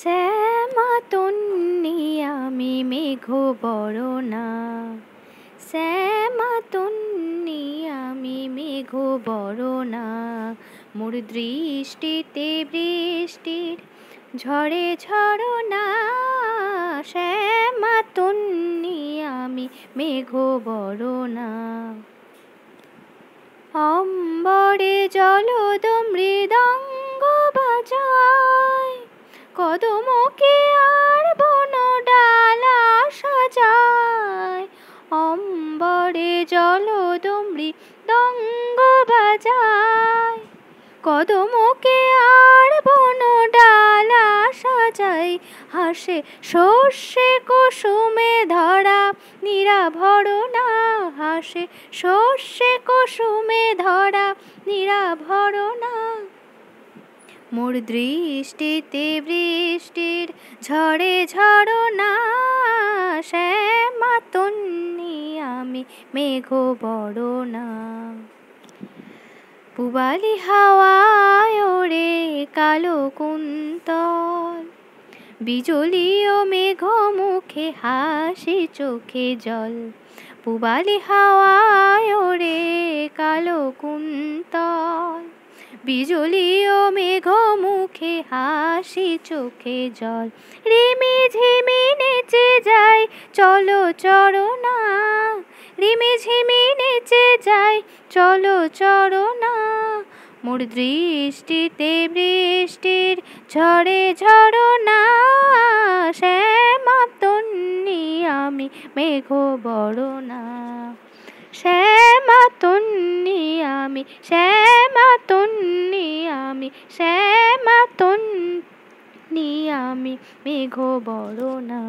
শ্যামা তন্নি আমি মেঘ বরণা, শ্যামা তন্নি আমি মেঘ বরণা। মোর দৃষ্টিতে বৃষ্টির ঝড়ে ঝরনা, শ্যামা তন্নি আমি মেঘ বরণা। অম্বরে জলদ মৃদঙ্গ বাজায়, কদমকে আর বন ডালা সাজায়। অম্বরে জলদ মৃদঙ্গ বাজায়, কদমকে আর বন ডালা সাজায়। হাসে শস্যে কুসুমে ধরা নিরাভরণা, হাসে শস্যে কুসুমে ধরা নিরাভরণা। মোর দৃষ্টিতে বৃষ্টির ঝড়ে ঝরনা, শ্যামা তন্নি আমি মেঘ বরণা। পূবালি হাওয়ায় ওড়ে কালো কুন্তল, বিজলি ও মেঘ মুখে হাসি চোখে জল। পূবালি হাওয়ায় ওড়ে কালো কুন্তল, বিজলি ও মেঘ মুখে হাসি চোখে জল। রিমি ঝিমি নেচে যায় চলো চরণা, রিমি ঝিমি নেচে যায় চলো চরণা। মোর দৃষ্টিতে বৃষ্টির ঝড়ে ঝরনা, শ্যামা তন্নি আমি মেঘ বরণা। শ্যামা তন্নি আমি, শ্যামা তন্নি আমি, শ্যামা তন্নি আমি মেঘ বরণা।